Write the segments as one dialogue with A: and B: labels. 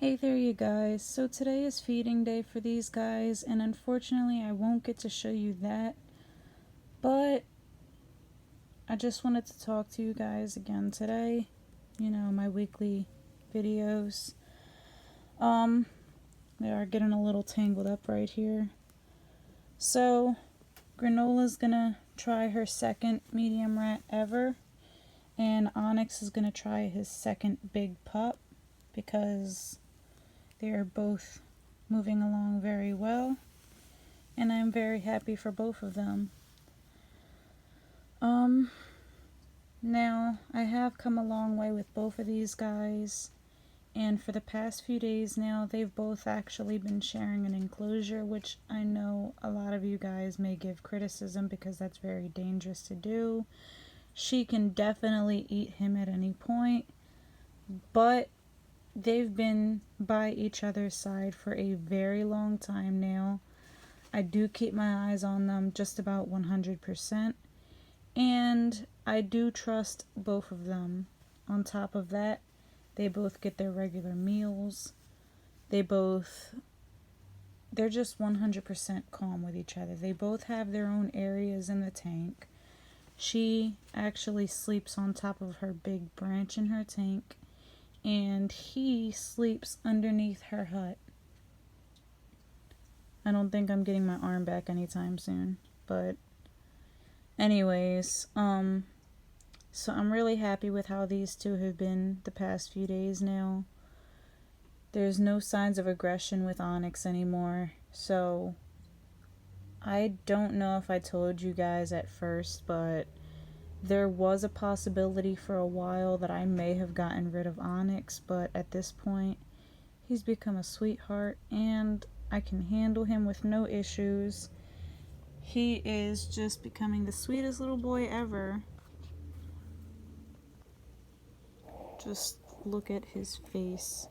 A: Hey there you guys, so today is feeding day for these guys and unfortunately I won't get to show you that, but I just wanted to talk to you guys again today, my weekly videos. They are getting a little tangled up right here. So, Granola's gonna try her second medium rat ever, and Onyx is gonna try his second big pup because they are both moving along very well, and I'm very happy for both of them. Now, I have come a long way with both of these guys, and for the past few days now, they've both actually been sharing an enclosure, which I know a lot of you guys may give criticism because that's very dangerous to do. She can definitely eat him at any point, but they've been by each other's side for a very long time now. I do keep my eyes on them just about 100%, and I do trust both of them. On top of that, they both get their regular meals. They're just 100% calm with each other. They both have their own areas in the tank. She actually sleeps on top of her big branch in her tank, and he sleeps underneath her hut. I don't think I'm getting my arm back anytime soon, but anyways, so I'm really happy with how these two have been the past few days now. There's no signs of aggression with Onyx anymore, so I don't know if I told you guys at first, but there was a possibility for a while that I may have gotten rid of Onyx, but at this point, he's become a sweetheart, and I can handle him with no issues. He is just becoming the sweetest little boy ever. Just look at his face.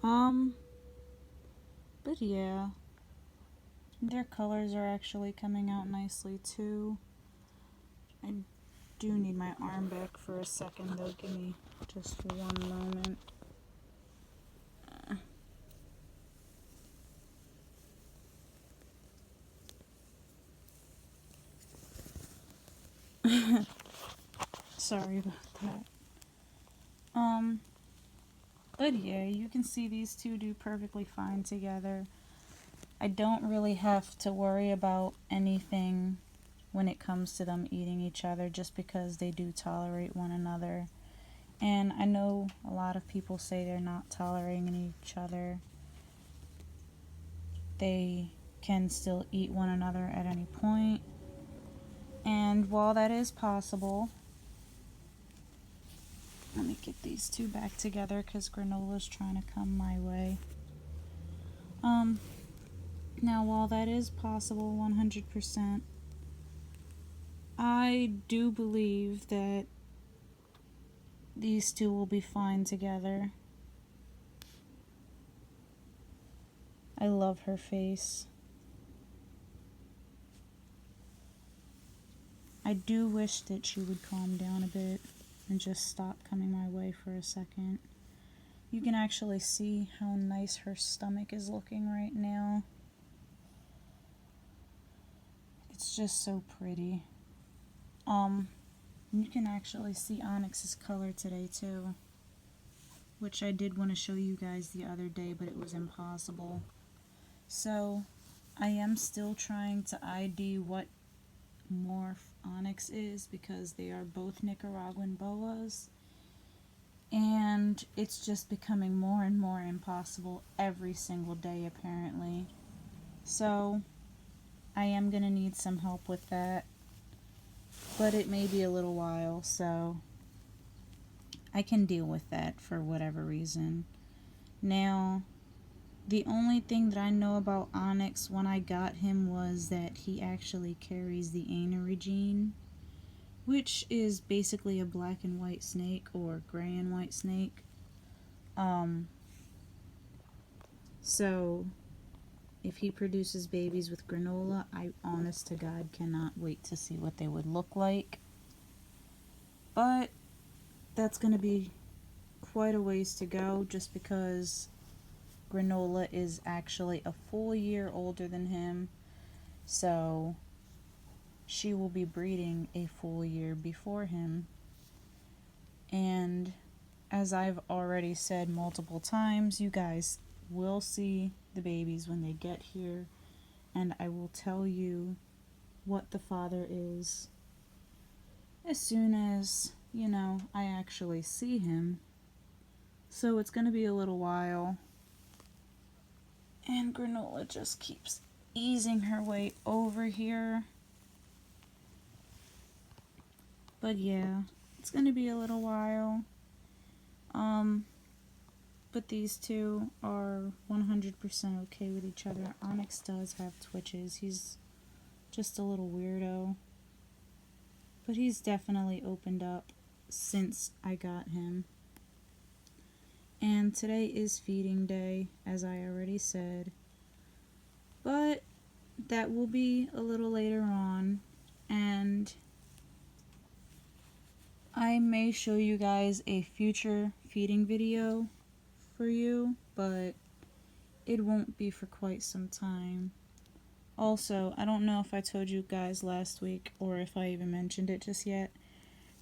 A: But yeah, their colors are actually coming out nicely too. I do need my arm back for a second though. Give me just one moment. Sorry about that. But yeah, you can see these two do perfectly fine together. I don't really have to worry about anything when it comes to them eating each other just because they do tolerate one another. And I know a lot of people say they're not tolerating each other. They can still eat one another at any point. And while that is possible, let me get these two back together because Granola's trying to come my way. Now while that is possible 100%, I do believe that these two will be fine together. I love her face. I do wish that she would calm down a bit and just stop coming my way for a second. You can actually see how nice her stomach is looking right now. It's just so pretty. You can actually see Onyx's color today too, which I did want to show you guys the other day, but it was impossible. So, I am still trying to ID what morph Onyx is because they are both Nicaraguan boas, and it's just becoming more and more impossible every single day apparently. So, I am going to need some help with that, but it may be a little while, so I can deal with that for whatever reason. Now, the only thing that I know about Onyx when I got him was that he actually carries the Anery gene, which is basically a black and white snake or gray and white snake. So if he produces babies with Granola, I honest to God cannot wait to see what they would look like. But that's going to be quite a ways to go just because Granola is actually a full year older than him. So she will be breeding a full year before him. And as I've already said multiple times, you guys will see the babies when they get here, and I will tell you what the father is as soon as, I actually see him. So it's going to be a little while. And Granola just keeps easing her way over here. But yeah, it's going to be a little while. But these two are 100% okay with each other. Onyx does have twitches. He's just a little weirdo. But he's definitely opened up since I got him. And today is feeding day, as I already said. But that will be a little later on. And I may show you guys a future feeding video for you, but it won't be for quite some time. Also, I don't know if I told you guys last week or if I even mentioned it just yet.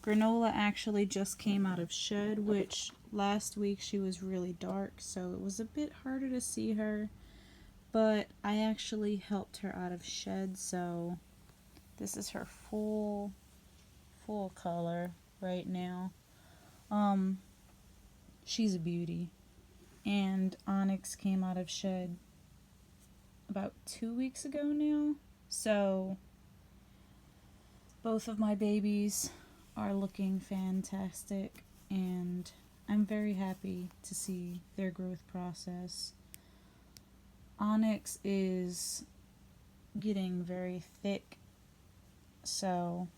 A: Granola actually just came out of shed, which last week she was really dark, so it was a bit harder to see her. But I actually helped her out of shed, so this is her full color right now. She's a beauty. And Onyx came out of shed about 2 weeks ago now. So both of my babies are looking fantastic, and I'm very happy to see their growth process. Onyx is getting very thick, so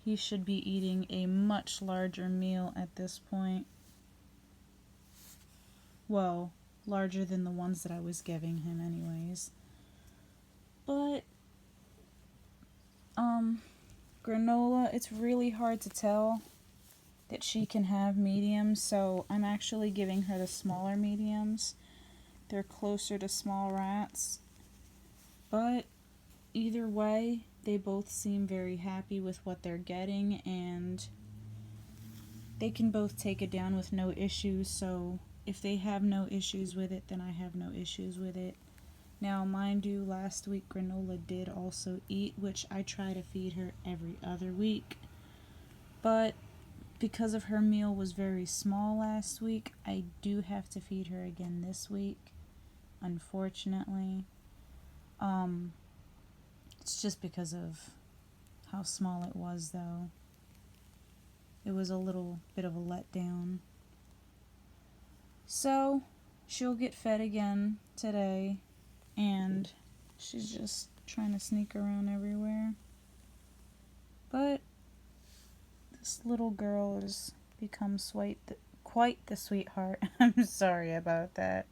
A: he should be eating a much larger meal at this point. Well, larger than the ones that I was giving him anyways. But, Granola, it's really hard to tell that she can have mediums, so I'm actually giving her the smaller mediums. They're closer to small rats. But, either way, they both seem very happy with what they're getting, and they can both take it down with no issues, so if they have no issues with it, then I have no issues with it. Now, mind you, last week Granola did also eat, which I try to feed her every other week. But because of her meal was very small last week, I do have to feed her again this week, unfortunately. It's just because of how small it was, though. It was a little bit of a letdown. So, she'll get fed again today, and she's just trying to sneak around everywhere. But this little girl has become quite the sweetheart. I'm sorry about that.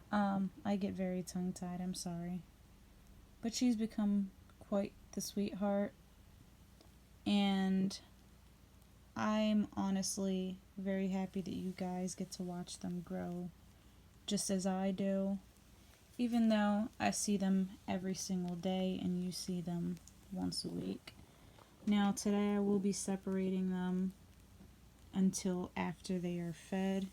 A: I get very tongue-tied, I'm sorry. But she's become quite the sweetheart, and I'm honestly very happy that you guys get to watch them grow just as I do, even though I see them every single day and you see them once a week. Now today I will be separating them until after they are fed,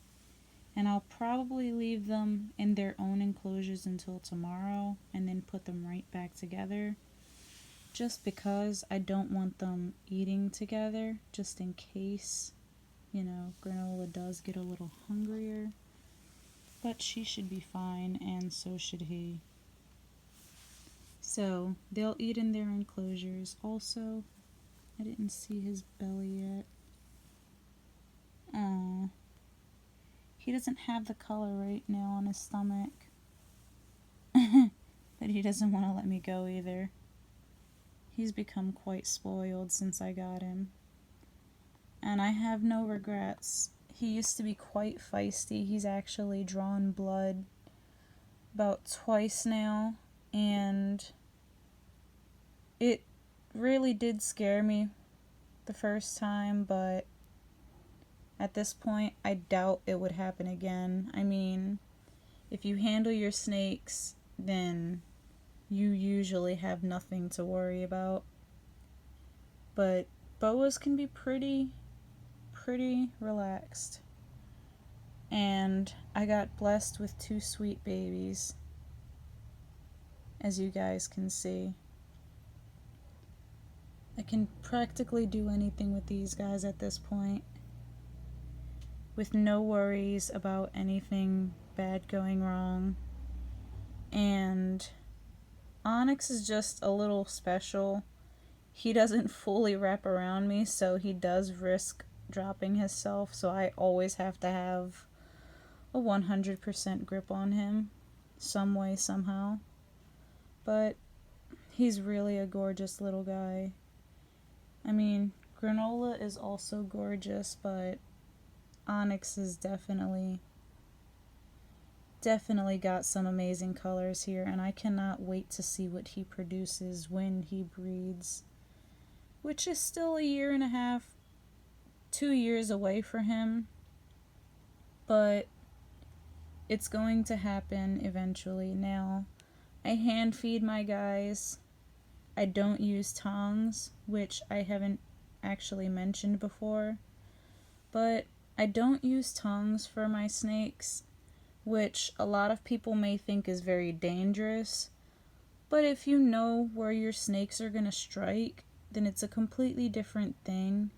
A: and I'll probably leave them in their own enclosures until tomorrow and then put them right back together, just because I don't want them eating together, just in case, Granola does get a little hungrier. But she should be fine, and so should he. So, they'll eat in their enclosures. Also, I didn't see his belly yet. Aww. He doesn't have the color right now on his stomach. But he doesn't want to let me go either. He's become quite spoiled since I got him. And I have no regrets. He used to be quite feisty. He's actually drawn blood about twice now. And it really did scare me the first time, but At this point, I doubt it would happen again. I mean, if you handle your snakes, then you usually have nothing to worry about. But boas can be pretty relaxed. And I got blessed with 2 sweet babies, as you guys can see. I can practically do anything with these guys at this point, with no worries about anything bad going wrong. And Onyx is just a little special. He doesn't fully wrap around me, so he does risk dropping himself, so I always have to have a 100% grip on him, some way, somehow. But he's really a gorgeous little guy. I mean, Granola is also gorgeous, but Onyx is definitely got some amazing colors here, and I cannot wait to see what he produces when he breeds, which is still 1.5 years, 2 years away for him, but it's going to happen eventually. Now, I hand feed my guys. I don't use tongs, which I haven't actually mentioned before, but I don't use tongs for my snakes, which a lot of people may think is very dangerous, but if you know where your snakes are going to strike, then it's a completely different thing.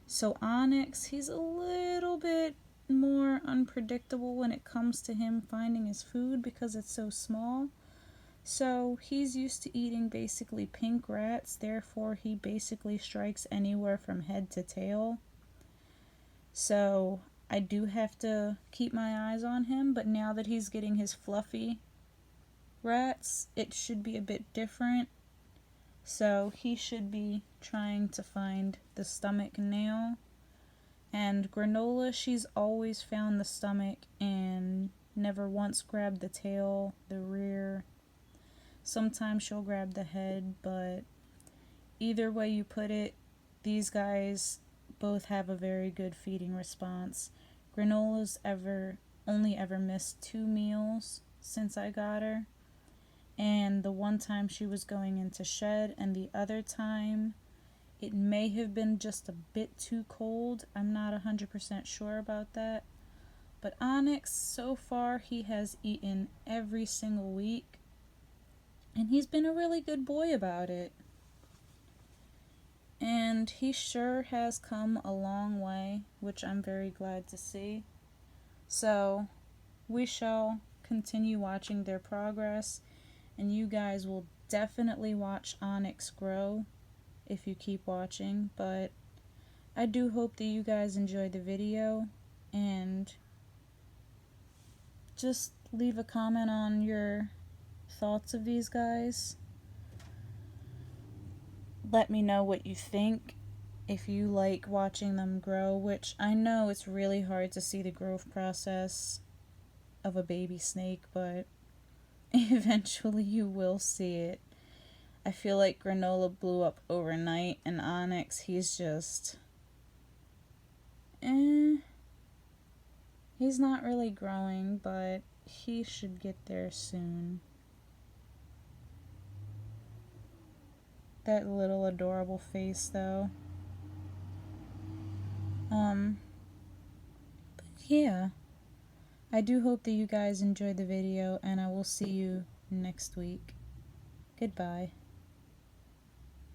A: So Onyx, he's a little bit more unpredictable when it comes to him finding his food because it's so small. So he's used to eating basically pink rats, therefore he basically strikes anywhere from head to tail. So I do have to keep my eyes on him, but now that he's getting his fluffy rats, it should be a bit different. So he should be trying to find the stomach now. And Granola, she's always found the stomach and never once grabbed the tail, the rear. Sometimes she'll grab the head, but either way you put it, these guys both have a very good feeding response. Granola's only ever missed 2 meals since I got her. And the one time she was going into shed, and the other time it may have been just a bit too cold. I'm not 100% sure about that. But Onyx, so far, he has eaten every single week. And he's been a really good boy about it. And he sure has come a long way, which I'm very glad to see. So, we shall continue watching their progress. And you guys will definitely watch Onyx grow if you keep watching. But I do hope that you guys enjoyed the video. And just leave a comment on your thoughts of these guys. Let me know what you think, if you like watching them grow, which I know it's really hard to see the growth process of a baby snake, but eventually you will see it. I feel like Granola blew up overnight, and Onyx, he's just he's not really growing, but he should get there soon. That little adorable face, though. But yeah, I do hope that you guys enjoyed the video, and I will see you next week. Goodbye.